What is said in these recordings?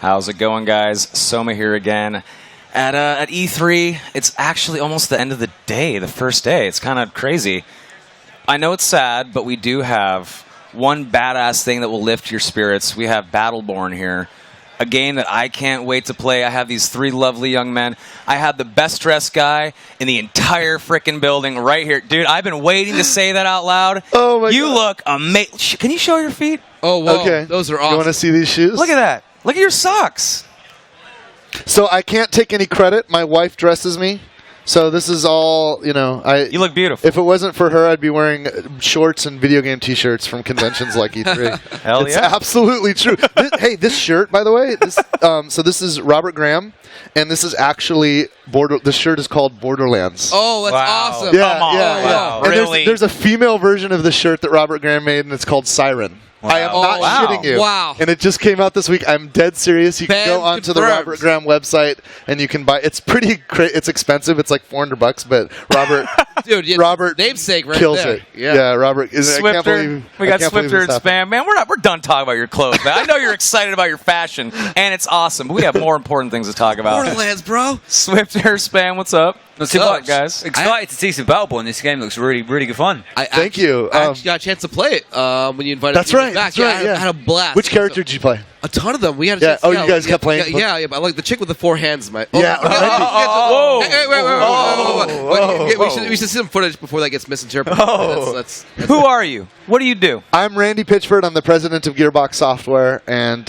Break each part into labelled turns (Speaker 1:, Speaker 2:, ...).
Speaker 1: How's it going, guys? Soma here again. At E3, it's actually almost the end of the day, the first day. It's kind of crazy. I know it's sad, but we do have one badass thing that will lift your spirits. We have Battleborn here, a game that I can't wait to play. I have these three lovely young men. I have the best dressed guy in the entire frickin' building right here. Dude, I've been waiting to say that out loud.
Speaker 2: Oh my God.
Speaker 1: You look amazing. Can you show your feet?
Speaker 3: Oh, whoa.
Speaker 2: Okay.
Speaker 3: Those are awesome.
Speaker 2: You want to see these shoes?
Speaker 1: Look at that. Look at your socks.
Speaker 2: So I can't take any credit. My wife dresses me. So this is all, you know.
Speaker 1: You look beautiful.
Speaker 2: If it wasn't for her, I'd be wearing shorts and video game T-shirts from conventions like E3.
Speaker 1: Hell
Speaker 2: it's
Speaker 1: yeah.
Speaker 2: absolutely true. Hey, this shirt, by the way, so this is Robert Graham, and this is actually the shirt is called Borderlands.
Speaker 3: Oh, that's awesome.
Speaker 2: Yeah,
Speaker 1: Come on.
Speaker 2: yeah.
Speaker 1: Wow.
Speaker 2: And
Speaker 1: Really?
Speaker 2: there's a female version of the shirt that Robert Graham made, and it's called Siren.
Speaker 1: Wow.
Speaker 2: I am not
Speaker 1: Wow.
Speaker 2: shitting you.
Speaker 3: Wow.
Speaker 2: And it just came out this week. I'm dead serious. You can go onto the Robert Graham website and you can buy. It's pretty. It's expensive. It's like $400, but Robert.
Speaker 3: Dude,
Speaker 2: Robert
Speaker 3: namesake right
Speaker 2: kills
Speaker 3: there.
Speaker 2: it. Yeah, Robert. I can't believe
Speaker 1: we got
Speaker 2: I can't believe
Speaker 1: Swifter and
Speaker 2: this happened.
Speaker 1: Spam. Man, we're done talking about your clothes, man. I know you're excited about your fashion, and it's awesome, but we have more important things to talk about.
Speaker 3: Borderlands, bro.
Speaker 1: Swifter, Spam, what's up? What's up, guys?
Speaker 4: Excited to see some Battleborn. This game looks really, really good fun.
Speaker 2: Thank you.
Speaker 3: I actually got a chance to play it when you invited
Speaker 2: That's
Speaker 3: me
Speaker 2: right.
Speaker 3: back.
Speaker 2: That's right.
Speaker 3: I had a blast.
Speaker 2: Which character did you play?
Speaker 3: A ton of them. We had a
Speaker 2: Yeah.
Speaker 3: chance.
Speaker 2: Oh, you guys kept playing?
Speaker 3: Yeah, but like the chick with the four hands.
Speaker 2: Yeah.
Speaker 1: Whoa.
Speaker 3: Hey, wait. We should see some footage before that gets misinterpreted.
Speaker 1: Oh.
Speaker 3: That's
Speaker 1: Who are you? What do you do?
Speaker 2: I'm Randy Pitchford. I'm the president of Gearbox Software, and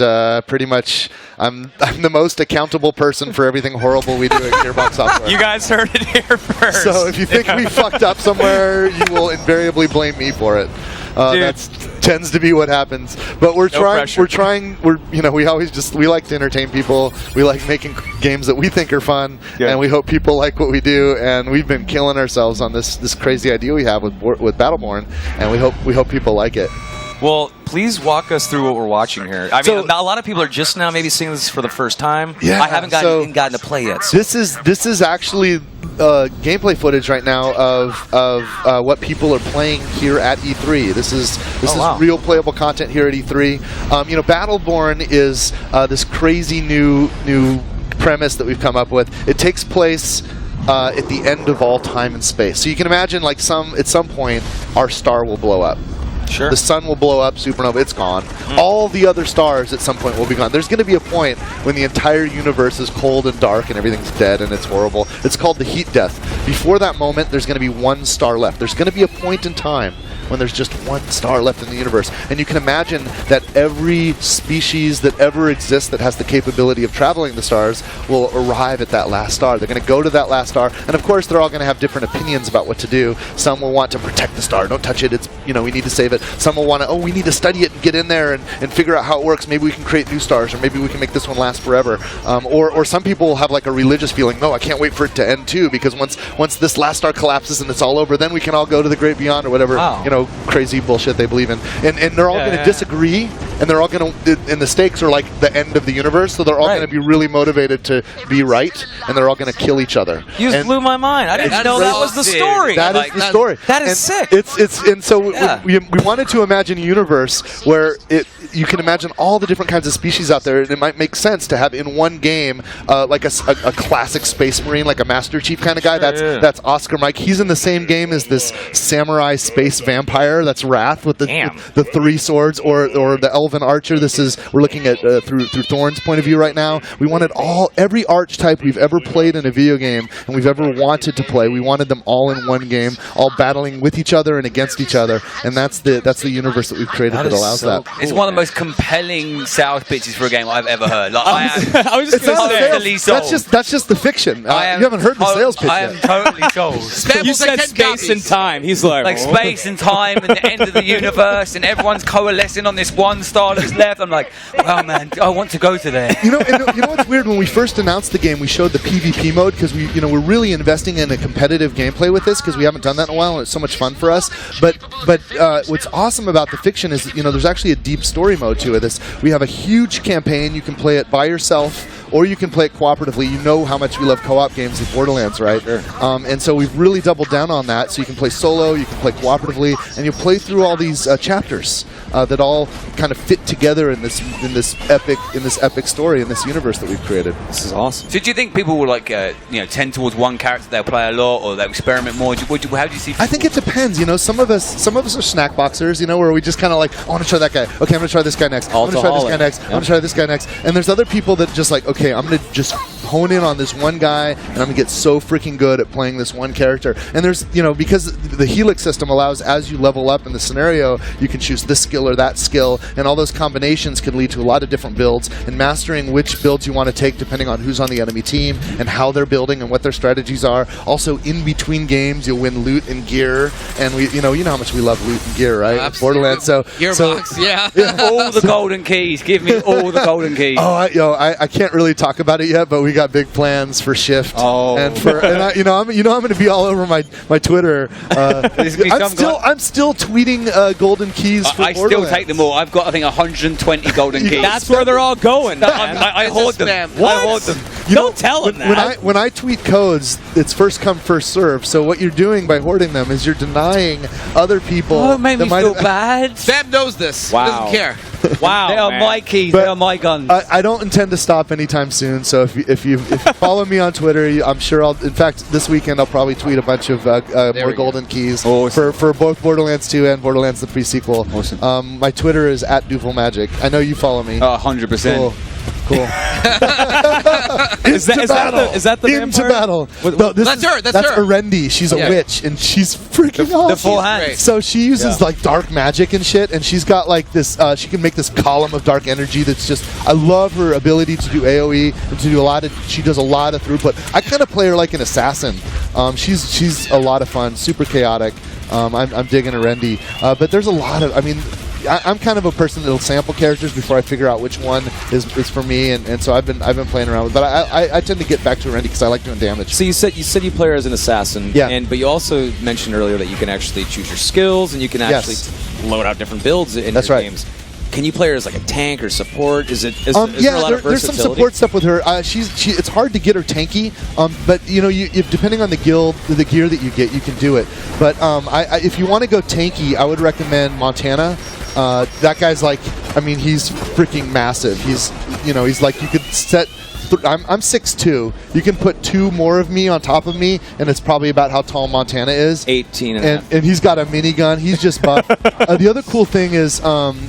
Speaker 2: pretty much I'm the most accountable person for everything horrible we do at Gearbox Software.
Speaker 1: You guys heard it here first.
Speaker 2: So if you think we fucked up somewhere, you will invariably blame me for it. That tends to be what happens. But we're trying. We like to entertain people. We like making games that we think are fun, and we hope people like what we do. And we've been killing ourselves on this crazy idea we have with Battleborn, and we hope people like it.
Speaker 1: Well, please walk us through what we're watching here. I mean, a lot of people are just now maybe seeing this for the first time.
Speaker 2: Yeah,
Speaker 1: I haven't gotten to play yet. So.
Speaker 2: This is actually gameplay footage right now of what people are playing here at E3. This is real playable content here at E3. Battleborn is this crazy new premise that we've come up with. It takes place at the end of all time and space. So you can imagine, like at some point, our star will blow up.
Speaker 1: Sure.
Speaker 2: The sun will blow up, supernova, it's gone. All the other stars at some point will be gone. There's going to be a point when the entire universe is cold and dark and everything's dead and it's horrible. It's called the heat death. Before that moment, there's going to be one star left. There's going to be a point in time when there's just one star left in the universe. And you can imagine that every species that ever exists that has the capability of traveling the stars will arrive at that last star. They're going to go to that last star, and of course they're all going to have different opinions about what to do. Some will want to protect the star, don't touch it, it's, we need to save it. Some will want to, we need to study it and get in there and figure out how it works. Maybe we can create new stars, or maybe we can make this one last forever. Or some people will have like a religious feeling, no, I can't wait for it to end too, because once this last star collapses and it's all over, then we can all go to the great beyond, or whatever, crazy bullshit they believe in. And they're all going to disagree, and they're all going to, and the stakes are like the end of the universe, so they're all going to be really motivated to be right, and they're all going to kill each other.
Speaker 1: You just blew my mind. I didn't know that was the story.
Speaker 2: That is the story.
Speaker 1: That is sick.
Speaker 2: We wanted to imagine a universe where you can imagine all the different kinds of species out there, and it might make sense to have in one game like a classic space marine, like a Master Chief kind of guy. That's Oscar Mike. He's in the same game as this samurai space vampire. That's Wrath with the three swords, or the elven archer. We're looking at through Thorn's point of view right now. We wanted every archetype we've ever played in a video game and we've ever wanted to play. We wanted them all in one game, all battling with each other and against each other, and that's the universe that we've created that allows that.
Speaker 4: Cool. It's one of the most compelling sales pitches for a game I've ever heard. Like,
Speaker 1: I was just
Speaker 4: totally sold.
Speaker 2: That's just the fiction. You haven't heard the sales pitch
Speaker 4: I am
Speaker 2: yet.
Speaker 4: totally sold.
Speaker 1: You said space and time. He's like
Speaker 4: space and time and the end of the universe, and everyone's coalescing on this one star that's left. I'm like, wow, man, I want to go to there.
Speaker 2: You know what's weird? When we first announced the game, we showed the PvP mode because we're really investing in a competitive gameplay with this because we haven't done that in a while, and it's so much fun for us. But what's awesome about the fiction is there's actually a deep story mode to it. We have a huge campaign. You can play it by yourself, or you can play it cooperatively. You know how much we love co-op games with Borderlands, right? Sure. And so we've really doubled down on that. So you can play solo, you can play cooperatively, and you play through all these chapters. that all kind of fit together in this epic story, in this universe that we've created.
Speaker 1: This is awesome.
Speaker 4: So do you think people will like tend towards one character they'll play a lot, or they'll experiment more? How do you see people?
Speaker 2: I think it depends. Some of us are snack boxers, where we just kind of like, I want to try that guy. Okay, I'm going to try this guy next. I'm going to try this guy next. I'm going to try this guy next. And there's other people that just like, okay, I'm going to just hone in on this one guy, and I'm going to get so freaking good at playing this one character. And there's, because the Helix system allows, as you level up in the scenario, you can choose this skill or that skill, and all those combinations can lead to a lot of different builds, and mastering which builds you want to take depending on who's on the enemy team and how they're building and what their strategies are. Also, in between games, you'll win loot and gear, and you know how much we love loot and gear, right?
Speaker 3: Absolutely.
Speaker 2: Borderlands,
Speaker 3: Gearbox, yeah.
Speaker 4: All the golden keys. Give me all the golden keys.
Speaker 2: Oh, I can't really talk about it yet, but we got big plans for Shift.
Speaker 1: Oh.
Speaker 2: And I'm going to be all over my Twitter. I'm still tweeting golden keys for
Speaker 4: I
Speaker 2: Borderlands.
Speaker 4: still take them all. I've got, I think, 120 golden keys.
Speaker 1: That's where they're all going, man.
Speaker 4: I hoard them. I hoard them.
Speaker 1: Don't tell them that.
Speaker 2: When I tweet codes, it's first come, first serve. So what you're doing by hoarding them is you're denying other people.
Speaker 4: Oh, it made me feel
Speaker 2: have
Speaker 4: bad.
Speaker 3: Sam knows this.
Speaker 1: Wow.
Speaker 3: He doesn't care.
Speaker 1: Wow,
Speaker 4: They are
Speaker 1: man.
Speaker 4: my keys.
Speaker 2: But
Speaker 4: They are my guns.
Speaker 2: I don't intend to stop anytime soon. So if you follow me on Twitter, I'm sure I'll. In fact, this weekend I'll probably tweet a bunch of more golden keys for both Borderlands 2 and Borderlands the pre-sequel.
Speaker 1: Awesome.
Speaker 2: My Twitter is @DuvalMagic. I know you follow me.
Speaker 4: 100%.
Speaker 2: Cool.
Speaker 1: Is that the
Speaker 2: Into
Speaker 1: vampire?
Speaker 2: battle. No,
Speaker 3: That's her.
Speaker 2: That's
Speaker 3: her.
Speaker 2: Arendi. She's a witch, and she's freaking awesome.
Speaker 4: The full hands.
Speaker 2: So she uses like dark magic and shit, and she's got like this. She can make this column of dark energy that's just. I love her ability to do AOE and to do a lot of. She does a lot of throughput. I kind of play her like an assassin. She's a lot of fun, super chaotic. I'm digging Arendi, but there's a lot of. I mean. I'm kind of a person that'll sample characters before I figure out which one is for me, and so I've been playing around with. But I tend to get back to Arendi because I like doing damage.
Speaker 1: So you said you play her as an assassin, but you also mentioned earlier that you can actually choose your skills and you can actually load out different builds in your games. Can you play her as like a tank or support? Is there a lot of versatility?
Speaker 2: There's some support stuff with her. It's hard to get her tanky, but depending on the gear that you get, you can do it. But if you want to go tanky, I would recommend Montana. That guy's like, he's freaking massive. He's like, you could set. I'm 6'2". You can put 2 more of me on top of me, and it's probably about how tall Montana is.
Speaker 1: 18
Speaker 2: and he's got a minigun. He's just buff. The other cool thing is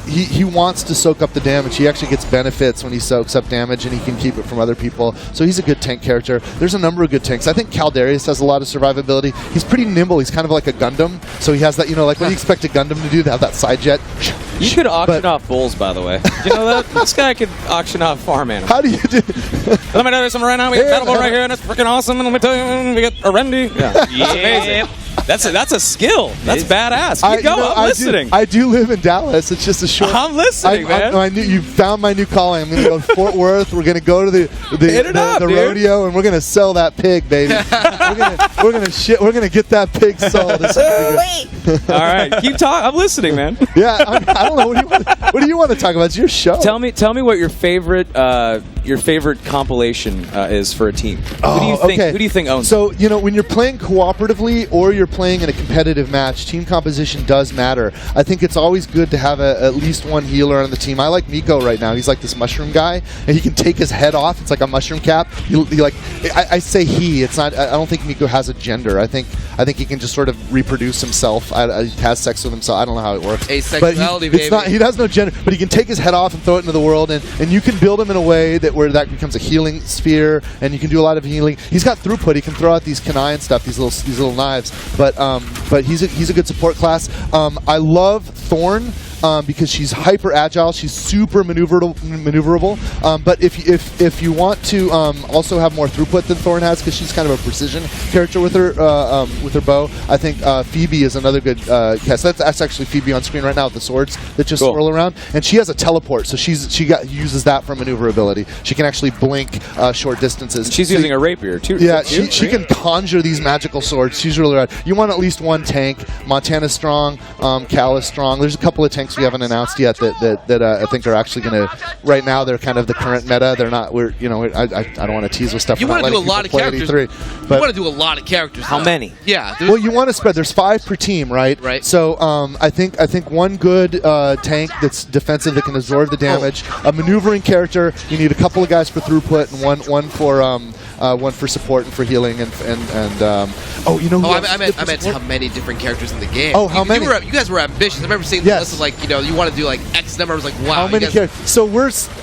Speaker 2: he wants to soak up the damage. He actually gets benefits when he soaks up damage, and he can keep it from other people. So he's a good tank character. There's a number of good tanks. I think Caldarius has a lot of survivability. He's pretty nimble. He's kind of like a Gundam. So he has that, like what do you expect a Gundam to do? To have that side jet?
Speaker 1: You could auction off bulls, by the way. Did you know that? This guy could auction off farm animals.
Speaker 2: How do you do?
Speaker 1: Let me tell you something right now. We got Battleborn right here, and it's freaking awesome. And let me tell you, we got Arendi. Yeah. That's a skill. That's badass. Keep going. I'm listening.
Speaker 2: I do live in Dallas. It's just a short.
Speaker 1: I'm listening, man.
Speaker 2: I knew you found my new calling. I'm going to go to Fort Worth. We're going to go to the rodeo, and we're going to sell that pig, baby. we're going to get that pig sold.
Speaker 1: All right, keep talking. I'm listening, man.
Speaker 2: Yeah, I don't know. What do you want to talk about? It's your show.
Speaker 1: Tell me what your favorite compilation is for a team. Who do you think owns?
Speaker 2: So when you're playing cooperatively or you're playing in a competitive match, team composition does matter. I think it's always good to have at least one healer on the team. I like Miko right now. He's like this mushroom guy, and he can take his head off. It's like a mushroom cap. I say he. It's not. I don't think Miko has a gender. I think he can just sort of reproduce himself. He has sex with himself. I don't know how it works.
Speaker 3: Asexuality,
Speaker 2: baby. He has no gender, but he can take his head off and throw it into the world, and you can build him in a way where that becomes a healing sphere, and you can do a lot of healing. He's got throughput. He can throw out these kunai and stuff, these little knives. But he's a good support class. I love Thorn. Because she's hyper agile, she's super maneuverable. But if you want to also have more throughput than Thorn has, because she's kind of a precision character with her bow, I think Phoebe is another good cast. That's actually Phoebe on screen right now with the swords that just swirl around, and she has a teleport, so she uses that for maneuverability. She can actually blink short distances.
Speaker 1: She's using a rapier too.
Speaker 2: Yeah, she can conjure these magical swords. She's really rad. You want at least one tank. Montana's strong. Cal is strong. There's a couple of tanks decks we haven't announced yet that I think are actually going to. Right now, they're kind of the current meta. They're not. I don't want to tease with stuff.
Speaker 3: You want to do a lot of characters.
Speaker 2: E3,
Speaker 3: you want to do a lot of characters.
Speaker 1: How many?
Speaker 3: Yeah.
Speaker 2: Well, you want to spread. There's 5 per team, right?
Speaker 3: Right.
Speaker 2: So I think one good tank that's defensive that can absorb the damage. A maneuvering character. You need a couple of guys for throughput and one for support and for healing and
Speaker 3: I meant how many different characters in the game.
Speaker 2: Oh, how many?
Speaker 3: You guys were ambitious. I remember seeing the list of you want to do like X number. I was like, wow.
Speaker 2: How many characters? So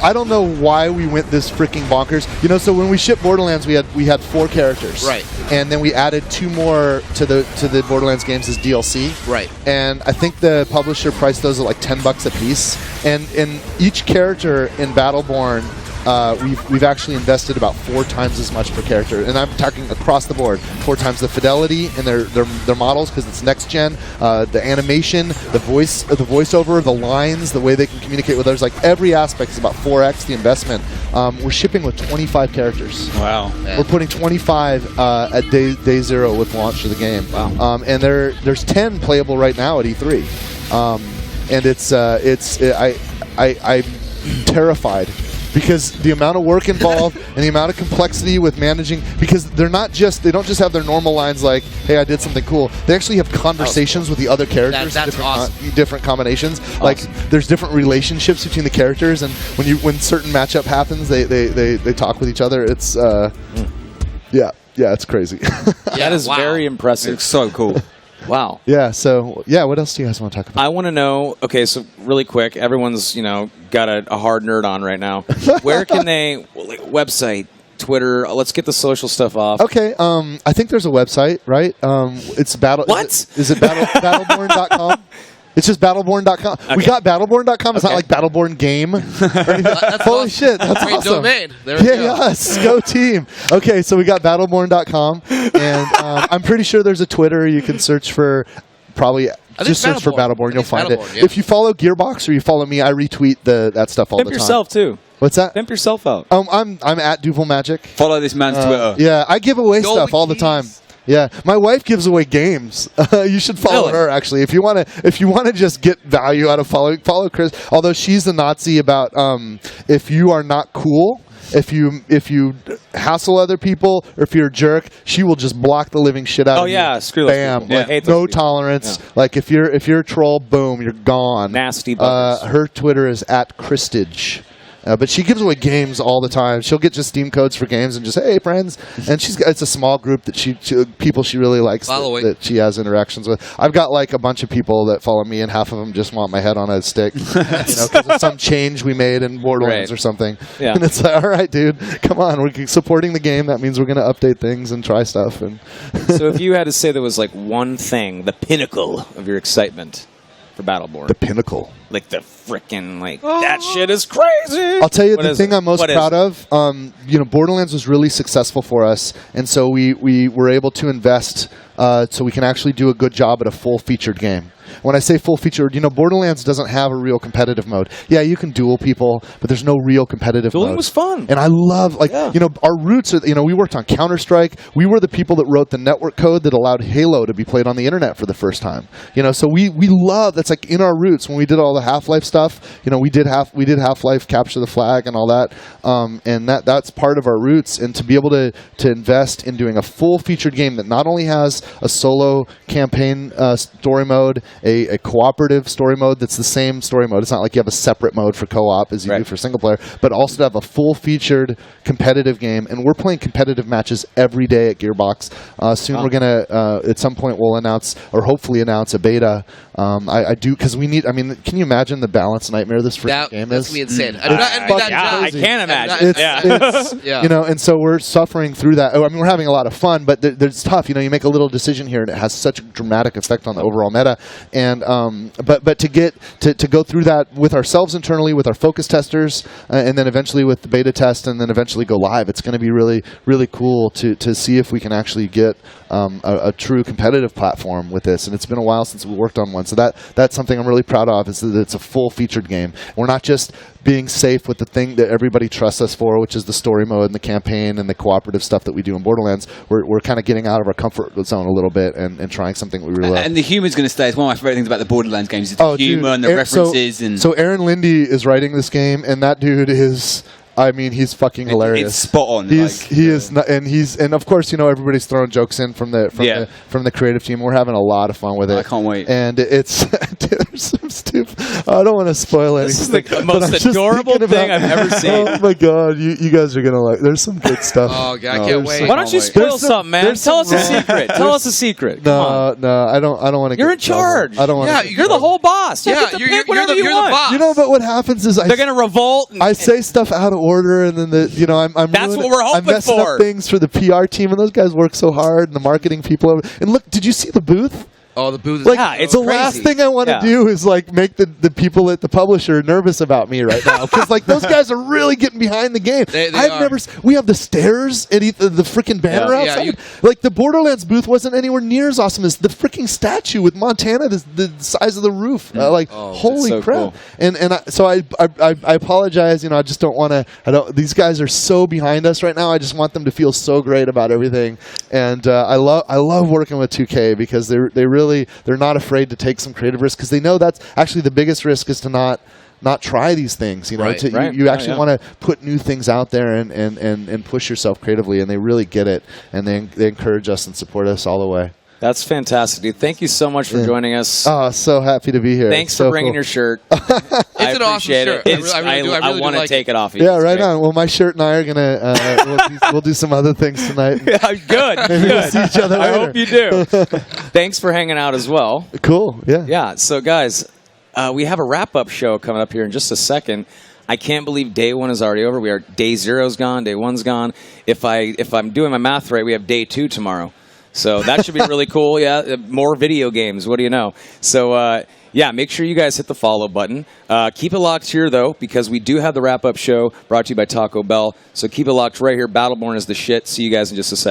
Speaker 2: I don't know why we went this freaking bonkers. So when we shipped Borderlands, we had 4 characters.
Speaker 3: Right.
Speaker 2: And then we added 2 more to the Borderlands games as DLC.
Speaker 3: Right.
Speaker 2: And I think the publisher priced those at like $10 a piece. And in each character in Battleborn, we've actually invested about 4 times as much per character, and I'm talking across the board. 4 times the fidelity in their models because it's next gen, the animation, the voiceover, the lines, the way they can communicate with others. Like every aspect is about 4x the investment. We're shipping with 25 characters.
Speaker 4: Wow.
Speaker 2: Yeah. We're putting 25 at day 0 with launch of the game.
Speaker 1: Wow.
Speaker 2: And there's 10 playable right now at E3. And I'm terrified. Because the amount of work involved and the amount of complexity with managing, because they don't just have their normal lines like, hey, I did something cool. They actually have conversations with the other characters.
Speaker 3: That's awesome.
Speaker 2: Different combinations.
Speaker 1: Awesome.
Speaker 2: Like there's different relationships between the characters, and when certain matchup happens, they talk with each other. It's it's crazy.
Speaker 1: That is very impressive.
Speaker 4: It's so cool.
Speaker 1: Wow.
Speaker 2: Yeah. So what else do you guys want to talk about?
Speaker 1: I want to know. Okay, so really quick, everyone's got a hard nerd on right now. Where can they? Website, Twitter. Let's get the social stuff off.
Speaker 2: Okay. I think there's a website, right? It's battle.
Speaker 1: What?
Speaker 2: Is it Battleborn.com? It's just Battleborn.com.
Speaker 1: Okay.
Speaker 2: We got Battleborn.com. It's not like Battleborn game. Holy shit, that's
Speaker 3: great
Speaker 2: awesome.
Speaker 3: domain. There we go.
Speaker 2: Yes, go team. Okay, so we got Battleborn.com, and I'm pretty sure there's a Twitter. You can search for just search for Battleborn. You'll find it.
Speaker 3: Yeah.
Speaker 2: If you follow Gearbox or you follow me, I retweet that stuff all
Speaker 1: Pimp
Speaker 2: the time.
Speaker 1: yourself too.
Speaker 2: What's that?
Speaker 1: Pimp yourself out.
Speaker 2: I'm at Duval Magic.
Speaker 4: Follow this man's Twitter.
Speaker 2: Yeah, I give away stuff all the time. Yeah, my wife gives away games. You should follow her actually if you want to just get value out of follow Chris. Although she's the Nazi about if you are not cool, if you hassle other people, or if you're a jerk, she will just block the living shit out of you.
Speaker 1: Oh yeah, screw those
Speaker 2: Bam.
Speaker 1: people.
Speaker 2: Like,
Speaker 1: I hate
Speaker 2: no
Speaker 1: those people.
Speaker 2: tolerance.
Speaker 1: Yeah.
Speaker 2: Like if you're a troll, boom, you're gone.
Speaker 1: Nasty buggers.
Speaker 2: Her Twitter is @Christage. But she gives away games all the time. She'll get just Steam codes for games and just say, hey, friends. And it's a small group that people she really likes that she has interactions with. I've got like a bunch of people that follow me, and half of them just want my head on a stick, because of some change we made in Borderlands or something. Yeah. And it's like, all right, dude, come on. We're supporting the game. That means we're going to update things and try stuff. And
Speaker 1: So if you had to say there was like one thing, the pinnacle of your excitement for Battleborn.
Speaker 2: The pinnacle.
Speaker 1: Like the frickin' that shit is crazy.
Speaker 2: I'll tell you the thing I'm most proud of. Borderlands was really successful for us, and so we were able to invest so we can actually do a good job at a full-featured game. When I say full-featured, Borderlands doesn't have a real competitive mode. Yeah, you can duel people, but there's no real competitive mode.
Speaker 1: Dueling was fun.
Speaker 2: And I love, our roots are, we worked on Counter-Strike. We were the people that wrote the network code that allowed Halo to be played on the internet for the first time. So we love, that's like in our roots. When we did all the Half-Life stuff, we did Half-Life Capture the Flag and all that. And that's part of our roots. And to be able to invest in doing a full-featured game that not only has a solo campaign story mode, a cooperative story mode that's the same story mode. It's not like you have a separate mode for co-op as you do for single player, but also to have a full-featured competitive game. And we're playing competitive matches every day at Gearbox. Soon we're going to, at some point, we'll announce, or hopefully announce, a beta. I do, because we need, can you imagine the balance nightmare this freaking game is?
Speaker 3: That's going to be insane.
Speaker 1: I can't imagine.
Speaker 2: It's and so we're suffering through that. We're having a lot of fun, but it's tough. You make a little decision here, and it has such a dramatic effect on the overall meta. And but to go through that with ourselves internally, with our focus testers, and then eventually with the beta test, and then eventually go live, it's going to be really, really cool to see if we can actually get a true competitive platform with this, and it's been a while since we worked on one. So that's something I'm really proud of, is that it's a full featured game. We're not just being safe with the thing that everybody trusts us for, which is the story mode and the campaign and the cooperative stuff that we do in Borderlands. We're kind of getting out of our comfort zone a little bit and trying something we really love.
Speaker 4: And the humor's going to stay. It's one of my favorite things about the Borderlands games is the humor and the references.
Speaker 2: So Aaron Lindy is writing this game, and that dude is... I mean, he's fucking hilarious.
Speaker 4: It's spot on.
Speaker 2: He is, and of course, everybody's throwing jokes in from the creative team. We're having a lot of fun with it.
Speaker 4: I can't wait.
Speaker 2: And it's there's some stupid. I don't want to spoil anything.
Speaker 1: This is the most adorable thing I've ever seen.
Speaker 2: Oh my god, you guys are gonna like. There's some good stuff.
Speaker 3: Oh god, I can't wait.
Speaker 1: Why don't you spoil something, man? Tell us a secret. Tell us a secret.
Speaker 2: No, I don't want to.
Speaker 1: You're in charge.
Speaker 2: I don't want.
Speaker 3: Yeah,
Speaker 1: you're the whole boss. You get to pick whatever you want.
Speaker 3: boss.
Speaker 2: But what happens is
Speaker 1: they're gonna revolt.
Speaker 2: I say stuff out of order, and then I'm
Speaker 1: that's what we're hoping
Speaker 2: I'm messing
Speaker 1: for.
Speaker 2: up things for the PR team, and those guys work so hard, and the marketing people. And look, did you see the booth?
Speaker 3: Oh, the booth is
Speaker 1: it's
Speaker 2: the
Speaker 1: crazy.
Speaker 2: last thing I want to do is make the people at the publisher nervous about me right now, because those guys are really getting behind the game. We have the stairs and the freaking banner outside. The Borderlands booth wasn't anywhere near as awesome as the freaking statue with Montana the size of the roof. Holy
Speaker 1: so
Speaker 2: crap!
Speaker 1: Cool.
Speaker 2: So I apologize. I just don't want to. These guys are so behind us right now. I just want them to feel so great about everything. And I love working with 2K, because they're not afraid to take some creative risks, because they know that's actually the biggest risk, is to not try these things. You actually want to put new things out there and push yourself creatively, and they really get it, and they encourage us and support us all the way.
Speaker 1: That's fantastic, dude. Thank you so much for joining us.
Speaker 2: Oh, so happy to be here.
Speaker 1: Thanks for bringing your shirt. I
Speaker 3: an awesome shirt.
Speaker 1: I want to take it off of you.
Speaker 2: Yeah, right on. Well, my shirt and I are gonna we'll do some other things tonight.
Speaker 1: Good.
Speaker 2: Maybe we'll see each other later.
Speaker 1: I hope you do. Thanks for hanging out as well.
Speaker 2: Cool. Yeah.
Speaker 1: Yeah. So, guys, we have a wrap-up show coming up here in just a second. I can't believe day one is already over. Day 0's gone. Day 1's gone. If I'm doing my math right, we have day 2 tomorrow. So that should be really cool. Yeah, more video games. What do you know? So, make sure you guys hit the follow button. Keep it locked here, though, because we do have the wrap-up show brought to you by Taco Bell. So keep it locked right here. Battleborn is the shit. See you guys in just a second.